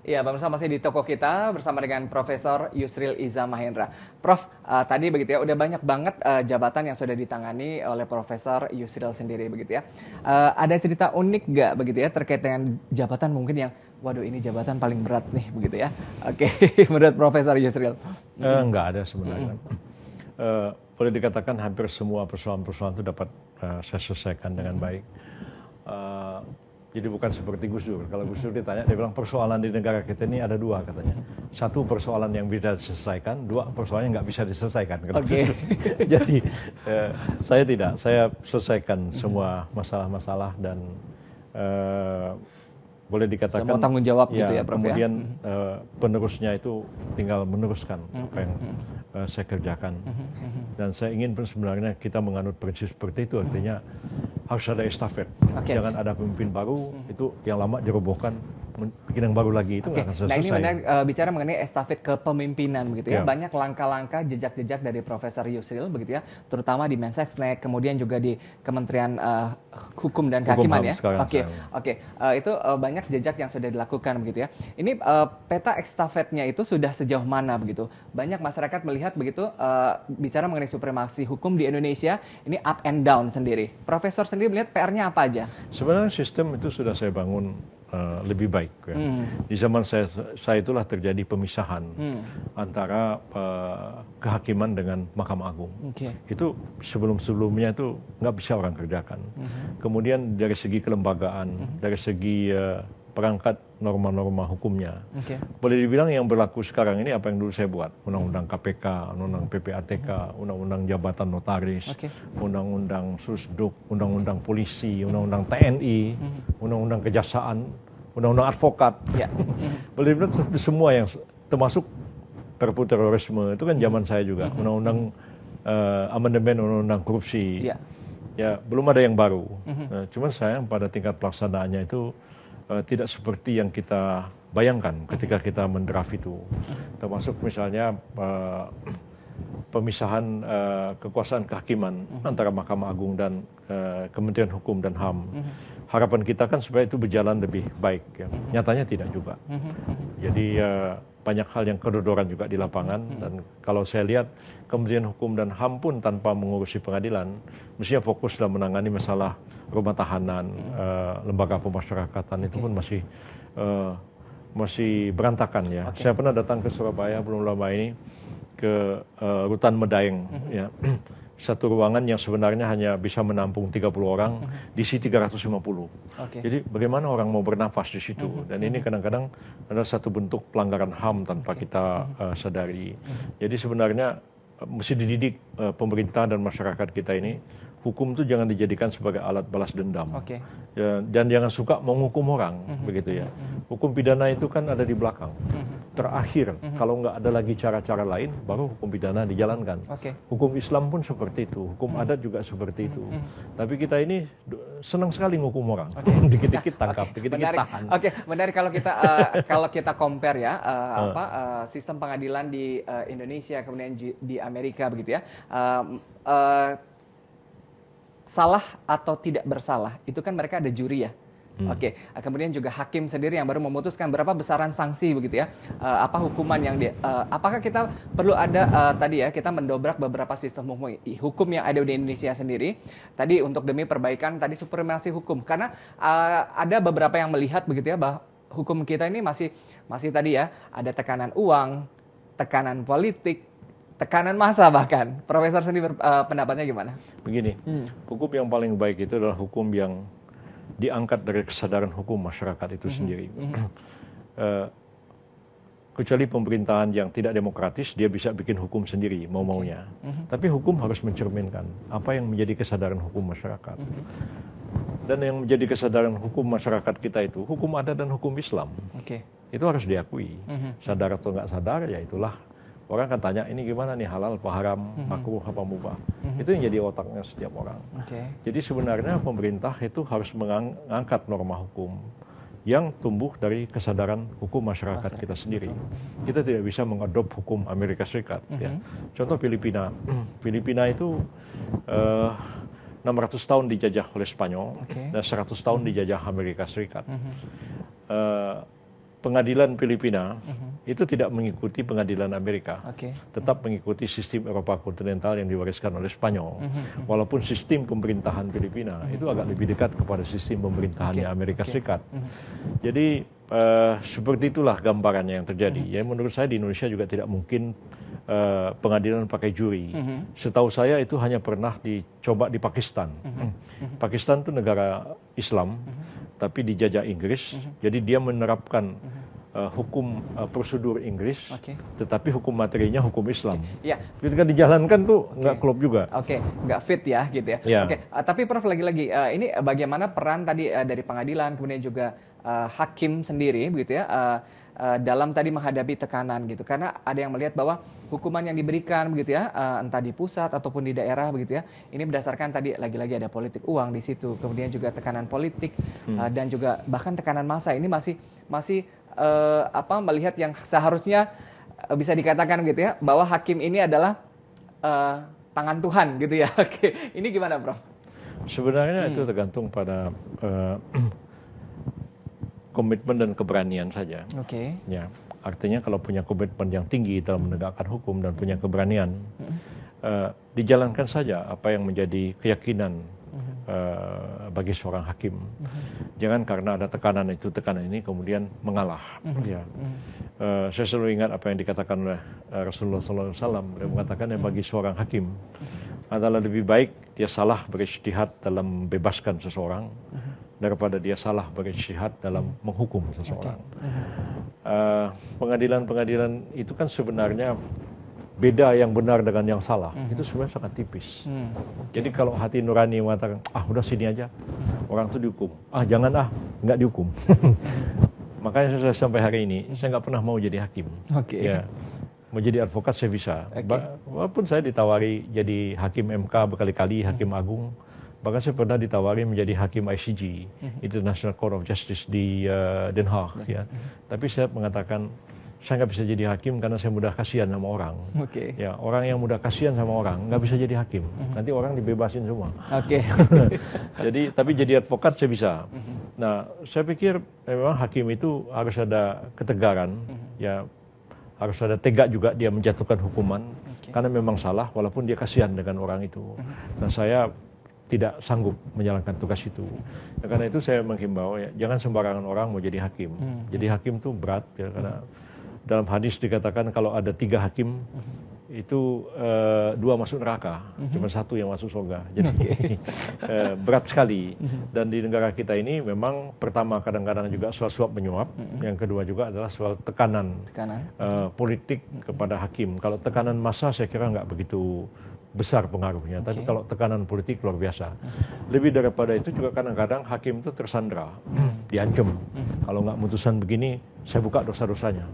Ya, pemirsa masih di toko kita bersama dengan Profesor Yusril Iza Mahendra. Prof, tadi begitu ya, udah banyak banget jabatan yang sudah ditangani oleh Profesor Yusril sendiri begitu ya. Ada cerita unik nggak begitu ya terkait dengan jabatan mungkin yang, waduh ini jabatan paling berat nih begitu ya. Oke, menurut Profesor Yusril. Enggak ada sebenarnya. Boleh dikatakan hampir semua persoalan-persoalan itu dapat saya selesaikan dengan baik. Jadi bukan seperti Gus Dur. Kalau Gus Dur ditanya, dia bilang persoalan di negara kita ini ada dua katanya. Satu persoalan yang bisa diselesaikan, dua persoalan yang nggak bisa diselesaikan. Oke. Jadi saya tidak, saya selesaikan semua masalah-masalah dan boleh dikatakan Semua tanggung jawab gitu ya, Prof, kemudian penerusnya itu tinggal meneruskan apa yang saya kerjakan. Dan saya ingin sebenarnya kita menganut prinsip seperti itu, artinya harus ada estafet. Jangan ada pemimpin baru, itu yang lama dirobohkan, bikin yang baru lagi, itu nggak akan selesai. Nah ini menarik, bicara mengenai estafet kepemimpinan begitu ya. Banyak langkah-langkah, jejak-jejak dari Profesor Yusril begitu ya, terutama di Mensesnek, kemudian juga di Kementerian Hukum dan Kehakiman ya. Itu banyak jejak yang sudah dilakukan begitu ya. Ini peta estafetnya itu sudah sejauh mana begitu? Banyak masyarakat melihat begitu, bicara mengenai supremasi hukum di Indonesia, ini up and down sendiri. Profesor sendiri melihat PR-nya apa aja? Sebenarnya sistem itu sudah saya bangun lebih baik. Ya. Di zaman saya itulah terjadi pemisahan antara kehakiman dengan Mahkamah Agung. Itu sebelum-sebelumnya itu nggak bisa orang kerjakan. Kemudian dari segi kelembagaan, dari segi perangkat norma-norma hukumnya. Boleh dibilang yang berlaku sekarang ini apa yang dulu saya buat. Undang-undang KPK, undang-undang PPATK, undang-undang jabatan notaris, undang-undang Susduk, undang-undang polisi, undang-undang TNI, undang-undang kejaksaan, undang-undang advokat. Boleh dibilang semua yang termasuk perpu terorisme, itu kan zaman saya juga. Undang-undang amandemen undang-undang korupsi. Ya, belum ada yang baru. Cuman sayang pada tingkat pelaksanaannya itu tidak seperti yang kita bayangkan ketika kita mendraft itu. Termasuk misalnya pemisahan kekuasaan kehakiman antara Mahkamah Agung dan Kementerian Hukum dan HAM. Harapan kita kan supaya itu berjalan lebih baik. Ya. Nyatanya tidak juga. Jadi banyak hal yang kedodoran juga di lapangan. Dan kalau saya lihat Kementerian Hukum dan HAM pun tanpa mengurusi pengadilan, mestinya fokus dalam menangani masalah rumah tahanan, lembaga pemasyarakatan itu pun masih berantakan ya. Saya pernah datang ke Surabaya belum lama ini ke Rutan Medaeng, ya. Satu ruangan yang sebenarnya hanya bisa menampung 30 orang, diisi 350. Jadi bagaimana orang mau bernafas di situ? Dan ini kadang-kadang ada satu bentuk pelanggaran HAM tanpa kita sadari. Jadi sebenarnya mesti dididik pemerintah dan masyarakat kita ini. Hukum itu jangan dijadikan sebagai alat balas dendam. Ya, dan jangan suka menghukum orang, begitu ya. Hukum pidana itu kan ada di belakang. Terakhir, kalau nggak ada lagi cara-cara lain, baru hukum pidana dijalankan. Hukum Islam pun seperti itu, hukum adat juga seperti itu. Tapi kita ini senang sekali menghukum orang. Dikit-dikit tangkap, dikit-dikit tahan. Menarik kalau kita compare ya, sistem pengadilan di Indonesia kemudian di Amerika begitu ya. Salah atau tidak bersalah, itu kan mereka ada juri ya. Kemudian juga hakim sendiri yang baru memutuskan berapa besaran sanksi begitu ya. Apa hukuman yang apakah kita perlu ada tadi ya, kita mendobrak beberapa sistem hukum yang ada di Indonesia sendiri. Tadi untuk demi perbaikan tadi supremasi hukum. Karena ada beberapa yang melihat begitu ya bahwa hukum kita ini masih tadi ya, ada tekanan uang, tekanan politik, tekanan massa bahkan. Profesor sendiri pendapatnya gimana? Begini, hukum yang paling baik itu adalah hukum yang diangkat dari kesadaran hukum masyarakat itu sendiri. Kecuali pemerintahan yang tidak demokratis, dia bisa bikin hukum sendiri, mau-maunya. Tapi hukum harus mencerminkan apa yang menjadi kesadaran hukum masyarakat. Dan yang menjadi kesadaran hukum masyarakat kita itu, hukum adat dan hukum Islam. Itu harus diakui. Sadar atau nggak sadar, ya itulah. Orang kan tanya, ini gimana nih, halal apa haram, makruh apa mubah. Itu yang jadi otaknya setiap orang. Jadi sebenarnya pemerintah itu harus mengangkat norma hukum yang tumbuh dari kesadaran hukum masyarakat kita sendiri. Kita tidak bisa mengadop hukum Amerika Serikat. Ya. Contoh Filipina. Filipina itu 600 tahun dijajah oleh Spanyol dan 100 tahun dijajah Amerika Serikat. pengadilan Filipina itu tidak mengikuti pengadilan Amerika, tetap mengikuti sistem Eropa kontinental yang diwariskan oleh Spanyol. Walaupun sistem pemerintahan Filipina itu agak lebih dekat kepada sistem pemerintahannya Amerika Serikat. Jadi seperti itulah gambarannya yang terjadi. Ya, menurut saya di Indonesia juga tidak mungkin pengadilan pakai juri. Setahu saya itu hanya pernah dicoba di Pakistan. Pakistan itu negara Islam, tapi dijajah Inggris. Jadi dia menerapkan hukum prosedur Inggris, tetapi hukum materinya hukum Islam. Ketika dijalankan tuh nggak klop juga. Nggak fit ya, gitu ya. Tapi Prof, lagi-lagi ini bagaimana peran tadi dari pengadilan, kemudian juga hakim sendiri, begitu ya, dalam tadi menghadapi tekanan gitu. Karena ada yang melihat bahwa hukuman yang diberikan, begitu ya, entah di pusat ataupun di daerah, begitu ya, ini berdasarkan tadi lagi-lagi ada politik uang di situ, kemudian juga tekanan politik dan juga bahkan tekanan massa. Ini masih melihat yang seharusnya bisa dikatakan gitu ya, bahwa hakim ini adalah tangan Tuhan gitu ya. Ini gimana, Prof? Sebenarnya itu tergantung pada komitmen dan keberanian saja. Ya, artinya kalau punya komitmen yang tinggi dalam menegakkan hukum dan punya keberanian, dijalankan saja apa yang menjadi keyakinan bagi seorang hakim. Jangan karena ada tekanan ini kemudian mengalah. Saya selalu ingat apa yang dikatakan oleh Rasulullah SAW. Dia mengatakan yang bagi seorang hakim adalah lebih baik dia salah berijtihad dalam membebaskan seseorang daripada dia salah berijtihad dalam menghukum seseorang. Pengadilan-pengadilan itu kan sebenarnya beda yang benar dengan yang salah, itu sebenarnya sangat tipis. Jadi kalau hati nurani mengatakan, udah sini aja, orang itu dihukum. Jangan nggak dihukum. Makanya saya sampai hari ini, saya nggak pernah mau jadi hakim. Ya, mau jadi advokat saya bisa. Walaupun saya ditawari jadi hakim MK berkali-kali, hakim agung. Bahkan saya pernah ditawari menjadi hakim ICJ, International Court of Justice di Den Haag. Ya. Tapi saya mengatakan, saya nggak bisa jadi hakim karena saya mudah kasihan sama orang. Ya, orang yang mudah kasihan sama orang nggak bisa jadi hakim. Nanti orang dibebasin semua. Tapi jadi advokat saya bisa. Nah, saya pikir memang hakim itu harus ada ketegaran, ya harus ada tegak juga dia menjatuhkan hukuman karena memang salah, walaupun dia kasihan dengan orang itu. Nah, saya tidak sanggup menjalankan tugas itu. Nah, karena itu saya menghimbau, ya, jangan sembarangan orang mau jadi hakim. Jadi hakim itu berat, ya, karena dalam hadis dikatakan kalau ada 3 hakim, itu 2 masuk neraka, cuma 1 yang masuk surga. Jadi berat sekali. Dan di negara kita ini memang pertama kadang-kadang juga soal suap menyuap, yang kedua juga adalah soal tekanan. Politik kepada hakim. Kalau tekanan massa saya kira nggak begitu besar pengaruhnya, tapi kalau tekanan politik luar biasa. Lebih daripada itu juga kadang-kadang hakim itu tersandra, diancam. Kalau nggak mutusan begini, saya buka dosa-dosanya.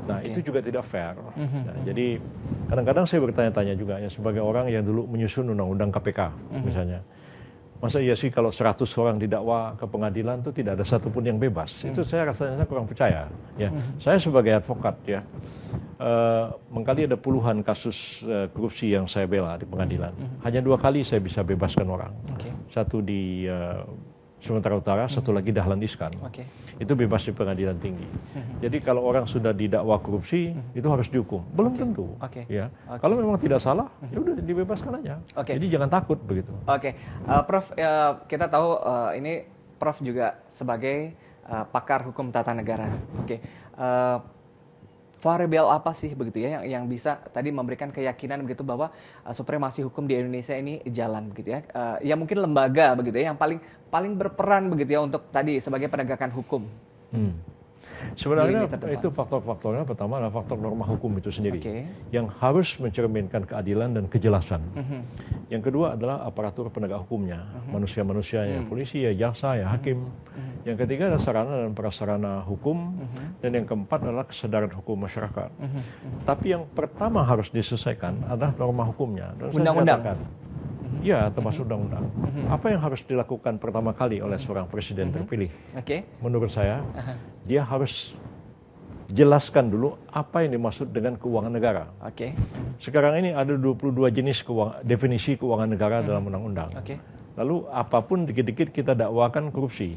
Nah, itu juga tidak fair. Nah, jadi kadang-kadang saya bertanya-tanya juga, ya, sebagai orang yang dulu menyusun undang-undang KPK misalnya. Masa iya sih kalau 100 orang didakwa ke pengadilan itu tidak ada satupun yang bebas? Itu saya rasanya kurang percaya. Ya, saya sebagai advokat, ya, mengkali ada puluhan kasus korupsi yang saya bela di pengadilan. Hanya 2 kali saya bisa bebaskan orang. Satu di Sumatera Utara, satu lagi Dahlan Iskan. Itu bebas di pengadilan tinggi. Jadi kalau orang sudah didakwa korupsi, itu harus dihukum. Belum tentu. Ya. Kalau memang tidak salah, ya udah dibebaskan aja. Jadi jangan takut begitu. Prof, kita tahu ini Prof juga sebagai pakar hukum tata negara. Variabel apa sih begitu ya yang bisa tadi memberikan keyakinan begitu bahwa supremasi hukum di Indonesia ini jalan begitu ya? Ya mungkin lembaga begitu ya yang paling berperan begitu ya untuk tadi sebagai penegakan hukum. Sebenarnya itu faktor-faktornya pertama adalah faktor norma hukum itu sendiri yang harus mencerminkan keadilan dan kejelasan. Yang kedua adalah aparatur penegak hukumnya, manusia-manusianya, polisi, ya jaksa, ya hakim. Yang ketiga adalah sarana dan prasarana hukum, dan yang keempat adalah kesadaran hukum masyarakat. Tapi yang pertama harus diselesaikan adalah norma hukumnya. Undang-undang. Ya, termasuk undang-undang. Apa yang harus dilakukan pertama kali oleh seorang presiden terpilih? Menurut saya, dia harus jelaskan dulu apa yang dimaksud dengan keuangan negara. Sekarang ini ada 22 jenis definisi keuangan negara dalam undang-undang. Lalu apapun dikit-dikit kita dakwakan korupsi.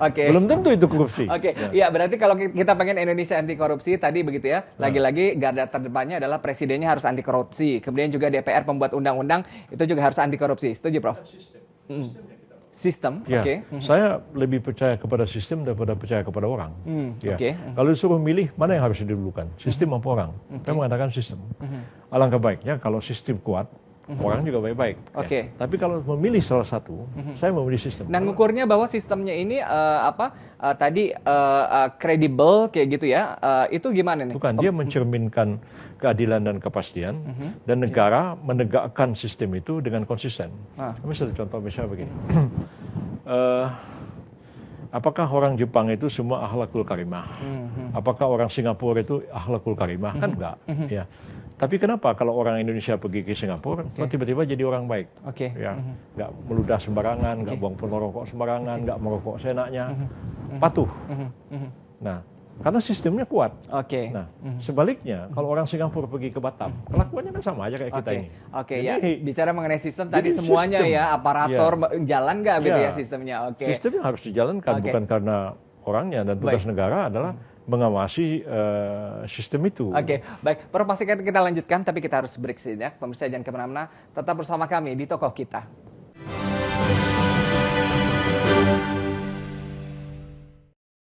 Oke. Belum tentu itu korupsi. Oke, ya berarti kalau kita pengen Indonesia anti korupsi tadi begitu ya. Lagi-lagi garda terdepannya adalah presidennya harus anti korupsi. Kemudian juga DPR pembuat undang-undang itu juga harus anti korupsi. Setuju, Prof? Sistem, ya, oke. Saya lebih percaya kepada sistem daripada percaya kepada orang. Ya. Kalau disuruh milih, mana yang harus didulukan? Sistem apa orang? Saya mengatakan sistem. Alangkah baiknya kalau sistem kuat, orang juga baik-baik. Ya. Tapi kalau memilih salah satu, saya memilih sistem. Dan ngukurnya bahwa sistemnya ini kredibel kayak gitu ya, itu gimana nih? Bukan, dia mencerminkan keadilan dan kepastian, dan negara menegakkan sistem itu dengan konsisten. Misalnya contoh misalnya begini, apakah orang Jepang itu semua akhlakul karimah? Apakah orang Singapura itu akhlakul karimah? Kan enggak. Ya. Tapi kenapa kalau orang Indonesia pergi ke Singapura, tiba-tiba jadi orang baik? Ya, nggak meludah sembarangan, nggak buang puntung rokok sembarangan, nggak merokok seenaknya, patuh. Nah, karena sistemnya kuat. Nah, sebaliknya kalau orang Singapura pergi ke Batam, kelakuannya kan sama aja kayak kita ini. Ya. Bicara mengenai sistem tadi semuanya sistem, ya, aparatur jalan nggak gitu ya sistemnya. Sistemnya harus dijalankan bukan karena orangnya, dan tugas negara adalah mengawasi sistem itu. Baik. Prof, masih kita lanjutkan, tapi kita harus break saja. Pemirsa jangan kemana-mana, tetap bersama kami di Tokoh Kita.